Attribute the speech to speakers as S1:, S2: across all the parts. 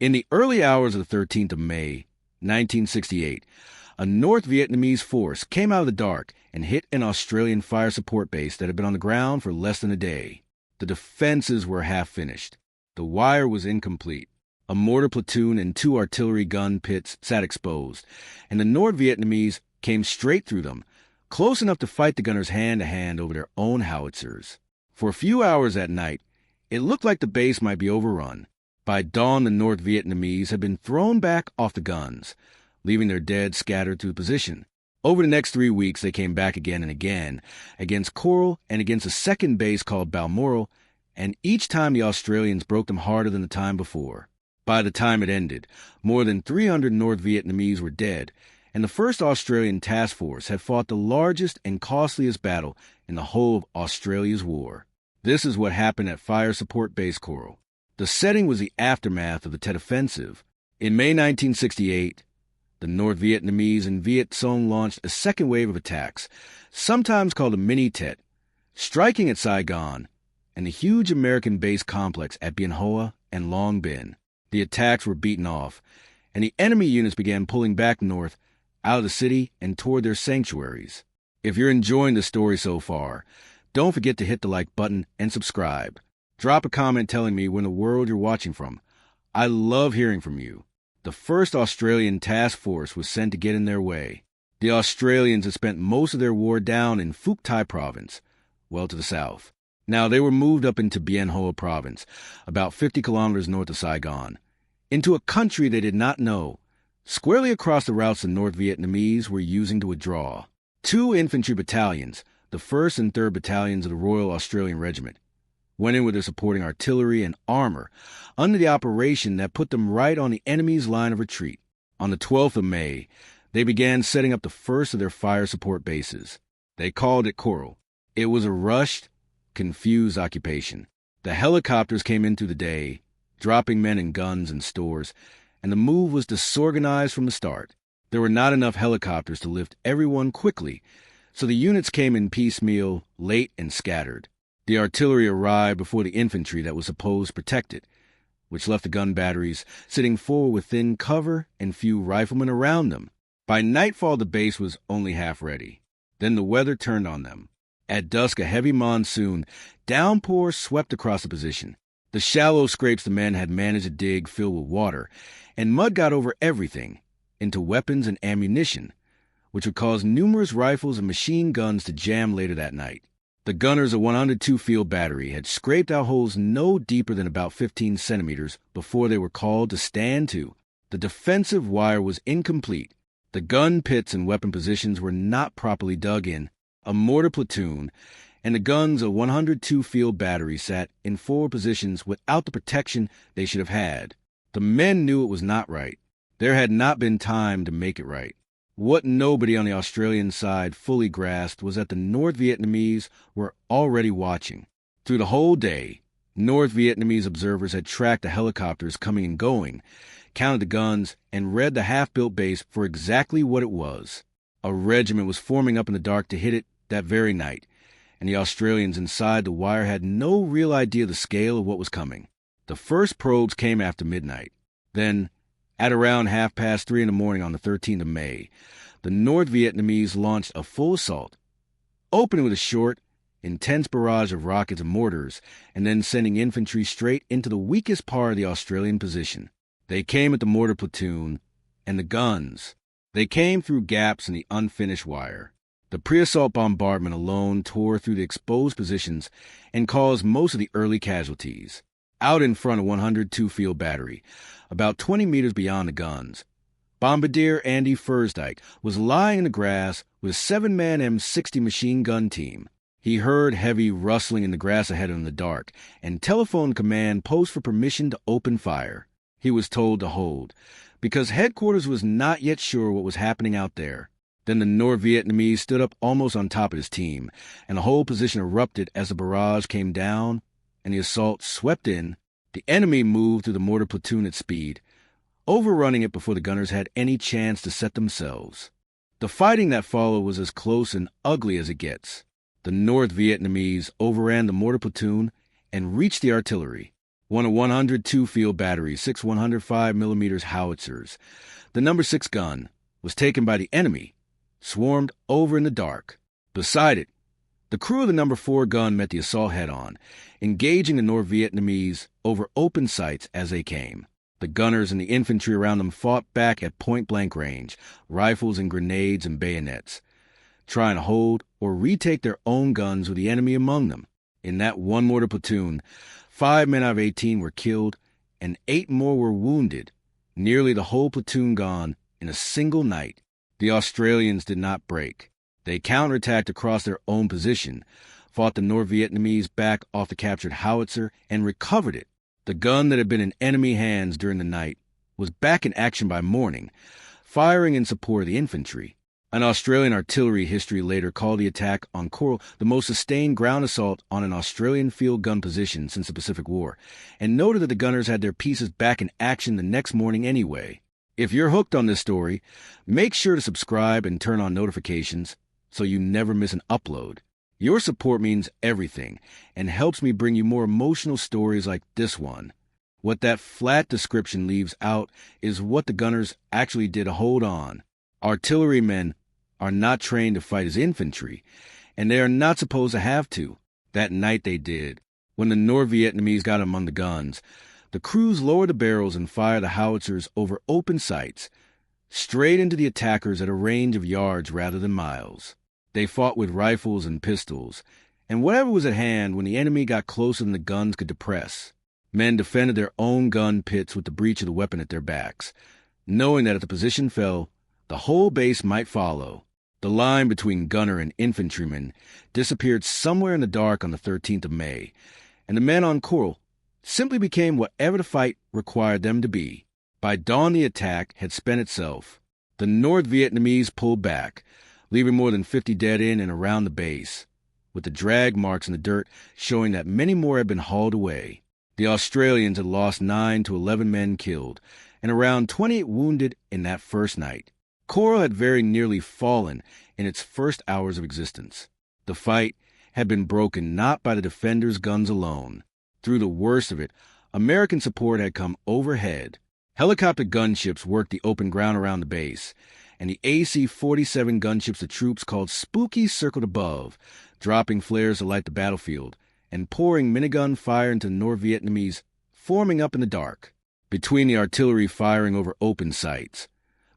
S1: In the early hours of the 13th of May, 1968, a North Vietnamese force came out of the dark and hit an Australian fire support base that had been on the ground for less than a day. The defenses were half finished. The wire was incomplete. A mortar platoon and 2 artillery gun pits sat exposed, and the North Vietnamese came straight through them, close enough to fight the gunners hand-to-hand over their own howitzers. For a few hours that night, it looked like the base might be overrun. By dawn, the North Vietnamese had been thrown back off the guns, leaving their dead scattered through the position. Over the next 3 weeks, they came back again and again, against Coral and against a second base called Balmoral, and each time the Australians broke them harder than the time before. By the time it ended, more than 300 North Vietnamese were dead, and the 1st Australian Task Force had fought the largest and costliest battle in the whole of Australia's war. This is what happened at Fire Support Base Coral. The setting was the aftermath of the Tet Offensive. In May 1968, the North Vietnamese and Viet Cong launched a second wave of attacks, sometimes called a Mini-Tet, striking at Saigon and the huge American base complex at Bien Hoa and Long Binh. The attacks were beaten off, and the enemy units began pulling back north, out of the city and toward their sanctuaries. If you're enjoying the story so far, don't forget to hit the like button and subscribe. Drop a comment telling me where in the world you're watching from. I love hearing from you. The 1st Australian Task Force was sent to get in their way. The Australians had spent most of their war down in Phuoc Thi Province, well to the south. Now they were moved up into Bien Hoa Province, about 50 kilometers north of Saigon, into a country they did not know, squarely across the routes the North Vietnamese were using to withdraw. 2 infantry battalions, the 1st and 3rd Battalions of the Royal Australian Regiment, went in with their supporting artillery and armor under the operation that put them right on the enemy's line of retreat. On the 12th of May, they began setting up the first of their fire support bases. They called it Coral. It was a rushed, confused occupation. The helicopters came in through the day, dropping men and guns and stores, and the move was disorganized from the start. There were not enough helicopters to lift everyone quickly, so the units came in piecemeal, late and scattered. The artillery arrived before the infantry that was supposed to protect it, which left the gun batteries sitting forward with thin cover and few riflemen around them. By nightfall, the base was only half ready. Then the weather turned on them. At dusk, a heavy monsoon downpour swept across the position. The shallow scrapes the men had managed to dig filled with water, and mud got over everything, into weapons and ammunition, which would cause numerous rifles and machine guns to jam later that night. The gunners of 102 Field Battery had scraped out holes no deeper than about 15 centimeters before they were called to stand to. The defensive wire was incomplete. The gun pits and weapon positions were not properly dug in. A mortar platoon and the guns of 102 Field Battery sat in forward positions without the protection they should have had. The men knew it was not right. There had not been time to make it right. What nobody on the Australian side fully grasped was that the North Vietnamese were already watching. Through the whole day, North Vietnamese observers had tracked the helicopters coming and going, counted the guns, and read the half-built base for exactly what it was. A regiment was forming up in the dark to hit it that very night, and the Australians inside the wire had no real idea of the scale of what was coming. The first probes came after midnight. Then, at around 3:30 in the morning on the 13th of May, the North Vietnamese launched a full assault, opening with a short, intense barrage of rockets and mortars, and then sending infantry straight into the weakest part of the Australian position. They came at the mortar platoon and the guns. They came through gaps in the unfinished wire. The pre-assault bombardment alone tore through the exposed positions and caused most of the early casualties. Out in front of 102 Field Battery, about 20 meters beyond the guns, Bombardier Andy Fursdyke was lying in the grass with a 7-man M60 machine gun team. He heard heavy rustling in the grass ahead of him in the dark and telephoned command post for permission to open fire. He was told to hold, because headquarters was not yet sure what was happening out there. Then the North Vietnamese stood up almost on top of his team, and the whole position erupted as the barrage came down and the assault swept in. The enemy moved through the mortar platoon at speed, overrunning it before the gunners had any chance to set themselves. The fighting that followed was as close and ugly as it gets. The North Vietnamese overran the mortar platoon and reached the artillery. one of 102 field batteries, 6 105mm howitzers. The number 6 gun was taken by the enemy, swarmed over in the dark. Beside it, the crew of the number 4 gun met the assault head-on, engaging the North Vietnamese over open sights as they came. The gunners and the infantry around them fought back at point-blank range, rifles and grenades and bayonets, trying to hold or retake their own guns with the enemy among them. In that one mortar platoon, 5 men out of 18 were killed and 8 more were wounded, nearly the whole platoon gone in a single night. The Australians did not break. They counterattacked across their own position, fought the North Vietnamese back off the captured howitzer, and recovered it. The gun that had been in enemy hands during the night was back in action by morning, firing in support of the infantry. An Australian artillery history later called the attack on Coral the most sustained ground assault on an Australian field gun position since the Pacific War, and noted that the gunners had their pieces back in action the next morning anyway. If you're hooked on this story, make sure to subscribe and turn on notifications so you never miss an upload. Your support means everything and helps me bring you more emotional stories like this one. What that flat description leaves out is what the gunners actually did to hold on. Artillerymen are not trained to fight as infantry, and they are not supposed to have to. That night they did. When the North Vietnamese got among the guns, the crews lowered the barrels and fired the howitzers over open sights, straight into the attackers at a range of yards rather than miles. They fought with rifles and pistols, and whatever was at hand when the enemy got closer than the guns could depress. Men defended their own gun pits with the breech of the weapon at their backs, knowing that if the position fell, the whole base might follow. The line between gunner and infantryman disappeared somewhere in the dark on the 13th of May, and the men on Coral simply became whatever the fight required them to be. By dawn, the attack had spent itself. The North Vietnamese pulled back, leaving more than 50 dead in and around the base, with the drag marks in the dirt showing that many more had been hauled away. The Australians had lost 9 to 11 men killed and around 28 wounded in that first night. Coral had very nearly fallen in its first hours of existence. The fight had been broken not by the defenders' guns alone. Through the worst of it, American support had come overhead. Helicopter gunships worked the open ground around the base, and the AC-47 gunships the troops called Spooky circled above, dropping flares to light the battlefield, and pouring minigun fire into the North Vietnamese, forming up in the dark. Between the artillery firing over open sights,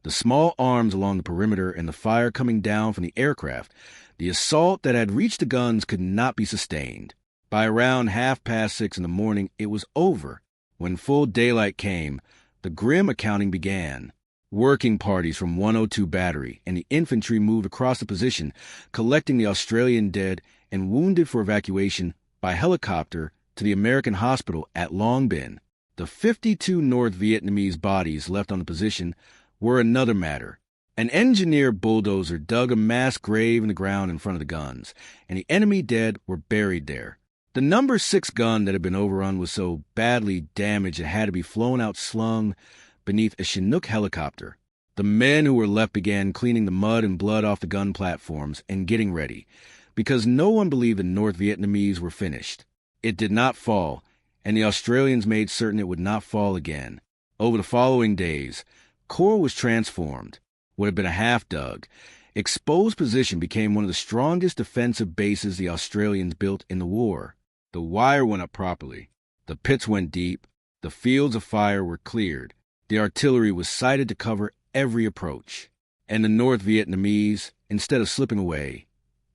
S1: the small arms along the perimeter, and the fire coming down from the aircraft, the assault that had reached the guns could not be sustained. By around 6:30 in the morning, it was over. When full daylight came, the grim accounting began. Working parties from 102 Battery and the infantry moved across the position, collecting the Australian dead and wounded for evacuation by helicopter to the American hospital at Long Binh. The 52 North Vietnamese bodies left on the position were another matter. An engineer bulldozer dug a mass grave in the ground in front of the guns, and the enemy dead were buried there. The number 6 gun that had been overrun was so badly damaged it had to be flown out slung beneath a Chinook helicopter. The men who were left began cleaning the mud and blood off the gun platforms and getting ready, because no one believed the North Vietnamese were finished. It did not fall, and the Australians made certain it would not fall again. Over the following days, Coral was transformed. What had been a half-dug, exposed position became one of the strongest defensive bases the Australians built in the war. The wire went up properly. The pits went deep. The fields of fire were cleared. The artillery was sighted to cover every approach. And the North Vietnamese, instead of slipping away,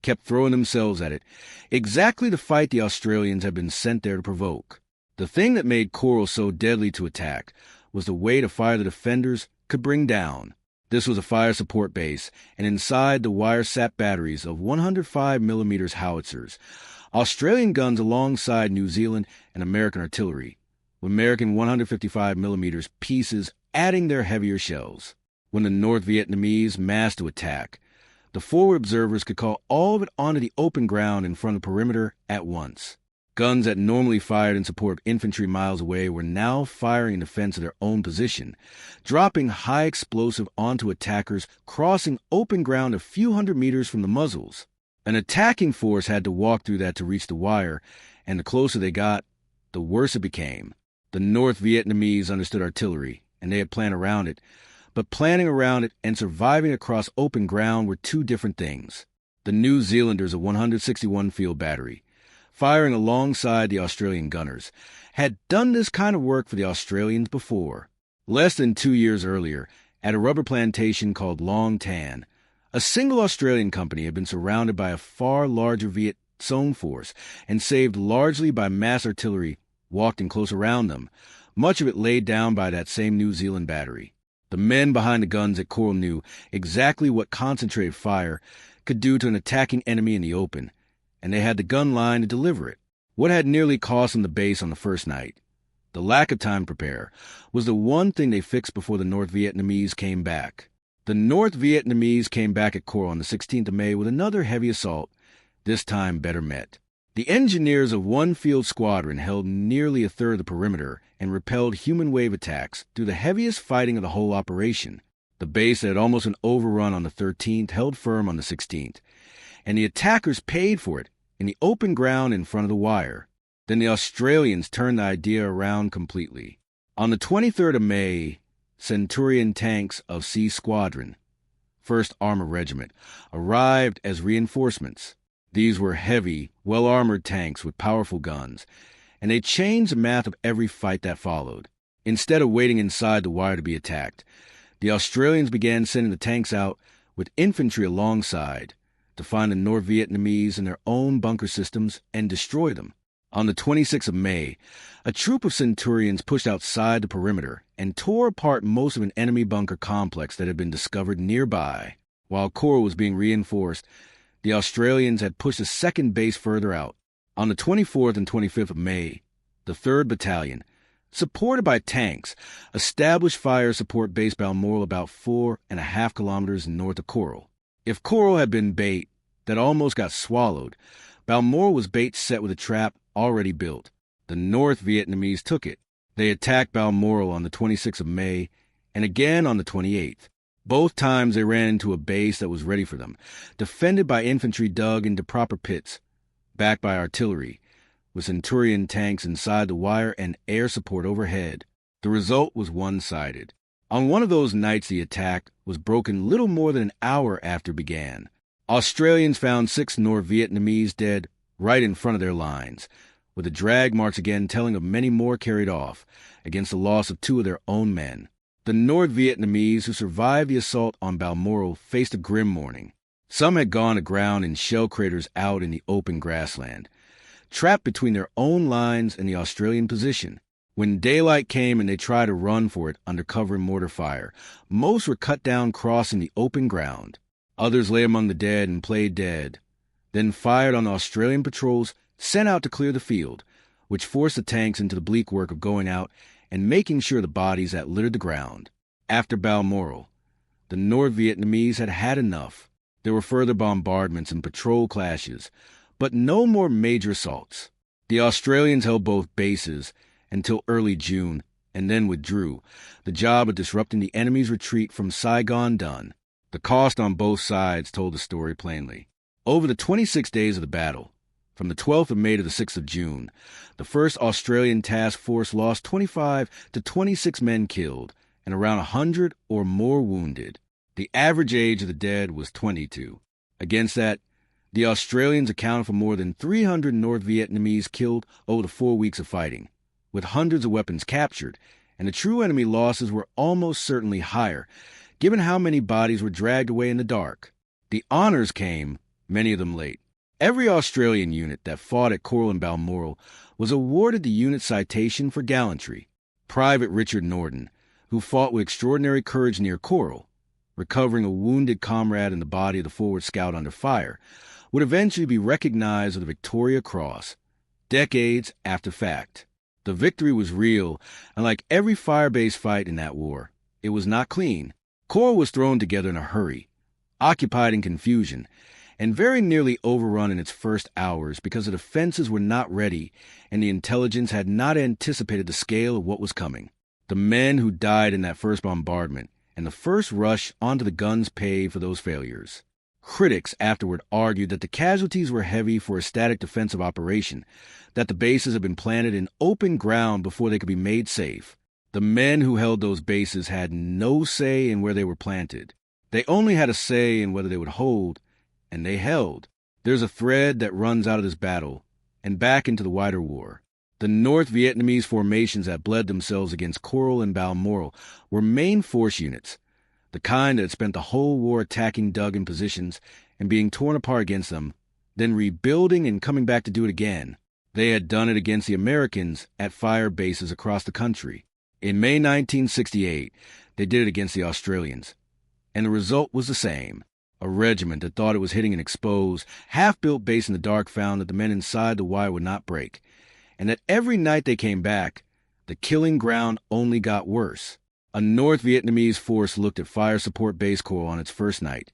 S1: kept throwing themselves at it, exactly the fight the Australians had been sent there to provoke. The thing that made Coral so deadly to attack was the way to fire the defenders could bring down. This was a fire support base, and inside the wire-sap batteries of 105mm howitzers, Australian guns alongside New Zealand and American artillery, with American 155mm pieces adding their heavier shells. When the North Vietnamese massed to attack, the forward observers could call all of it onto the open ground in front of the perimeter at once. Guns that normally fired in support of infantry miles away were now firing in defense of their own position, dropping high explosive onto attackers crossing open ground a few hundred meters from the muzzles. An attacking force had to walk through that to reach the wire, and the closer they got, the worse it became. The North Vietnamese understood artillery, and they had planned around it. But planning around it and surviving across open ground were two different things. The New Zealanders of 161 Field Battery, firing alongside the Australian gunners, had done this kind of work for the Australians before. Less than 2 years earlier, at a rubber plantation called Long Tan, a single Australian company had been surrounded by a far larger Viet Cong force and saved largely by mass artillery walked in close around them, much of it laid down by that same New Zealand battery. The men behind the guns at Coral knew exactly what concentrated fire could do to an attacking enemy in the open, and they had the gun line to deliver it. What had nearly cost them the base on the first night, the lack of time to prepare, was the one thing they fixed before the North Vietnamese came back. The North Vietnamese came back at Coral on the 16th of May with another heavy assault, this time better met. The engineers of one field squadron held nearly a third of the perimeter and repelled human wave attacks through the heaviest fighting of the whole operation. The base that had almost been overrun on the 13th held firm on the 16th, and the attackers paid for it in the open ground in front of the wire. Then the Australians turned the idea around completely. On the 23rd of May, Centurion tanks of C Squadron, 1st Armored Regiment, arrived as reinforcements. These were heavy, well-armored tanks with powerful guns, and they changed the math of every fight that followed. Instead of waiting inside the wire to be attacked, the Australians began sending the tanks out with infantry alongside to find the North Vietnamese in their own bunker systems and destroy them. On the 26th of May, a troop of Centurions pushed outside the perimeter and tore apart most of an enemy bunker complex that had been discovered nearby. While Coral was being reinforced, the Australians had pushed a second base further out. On the 24th and 25th of May, the 3rd Battalion, supported by tanks, established fire support base Balmoral about 4.5 kilometers north of Coral. If Coral had been bait that almost got swallowed, Balmoral was bait set with a trap already built. The North Vietnamese took it. They attacked Balmoral on the 26th of May and again on the 28th. Both times they ran into a base that was ready for them, defended by infantry dug into proper pits, backed by artillery, with Centurion tanks inside the wire and air support overhead. The result was one-sided. On one of those nights the attack was broken little more than an hour after it began. Australians found 6 North Vietnamese dead right in front of their lines, with the drag marks again telling of many more carried off, against the loss of 2 of their own men. The North Vietnamese who survived the assault on Balmoral faced a grim morning. Some had gone aground in shell craters out in the open grassland, trapped between their own lines and the Australian position. When daylight came and they tried to run for it under cover and mortar fire, most were cut down crossing the open ground. Others lay among the dead and played dead, then fired on the Australian patrols sent out to clear the field, which forced the tanks into the bleak work of going out and making sure the bodies that littered the ground. After Balmoral, the North Vietnamese had had enough. There were further bombardments and patrol clashes, but no more major assaults. The Australians held both bases until early June and then withdrew, the job of disrupting the enemy's retreat from Saigon done. The cost on both sides told the story plainly. Over the 26 days of the battle, from the 12th of May to the 6th of June, the 1st Australian Task Force lost 25 to 26 men killed and around 100 or more wounded. The average age of the dead was 22. Against that, the Australians accounted for more than 300 North Vietnamese killed over the 4 weeks of fighting, with hundreds of weapons captured, and the true enemy losses were almost certainly higher, given how many bodies were dragged away in the dark. The honors came, many of them late. Every Australian unit that fought at Coral and Balmoral was awarded the unit citation for gallantry. Private Richard Norden, who fought with extraordinary courage near Coral, recovering a wounded comrade in the body of the forward scout under fire, would eventually be recognized with the Victoria Cross, decades after fact. The victory was real, and like every fire-based fight in that war, it was not clean. Coral was thrown together in a hurry, occupied in confusion, and very nearly overrun in its first hours because the defenses were not ready and the intelligence had not anticipated the scale of what was coming. The men who died in that first bombardment and the first rush onto the guns paid for those failures. Critics afterward argued that the casualties were heavy for a static defensive operation, that the bases had been planted in open ground before they could be made safe. The men who held those bases had no say in where they were planted. They only had a say in whether they would hold, and they held. There's a thread that runs out of this battle and back into the wider war. The North Vietnamese formations that bled themselves against Coral and Balmoral were main force units, the kind that had spent the whole war attacking dug-in positions and being torn apart against them, then rebuilding and coming back to do it again. They had done it against the Americans at fire bases across the country. In May 1968, they did it against the Australians, and the result was the same. A regiment that thought it was hitting an exposed, half-built base in the dark found that the men inside the wire would not break, and that every night they came back, the killing ground only got worse. A North Vietnamese force looked at Fire Support Base Coral on its first night,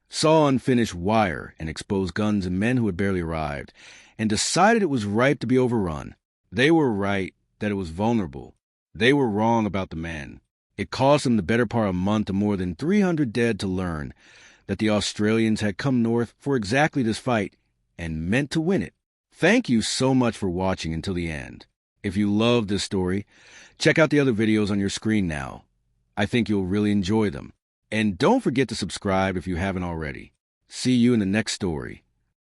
S1: saw unfinished wire and exposed guns and men who had barely arrived, and decided it was ripe to be overrun. They were right that it was vulnerable. They were wrong about the men. It cost them the better part of a month and more than 300 dead to learn that the Australians had come north for exactly this fight and meant to win it. Thank you so much for watching until the end. If you loved this story, check out the other videos on your screen now. I think you'll really enjoy them. And don't forget to subscribe if you haven't already. See you in the next story.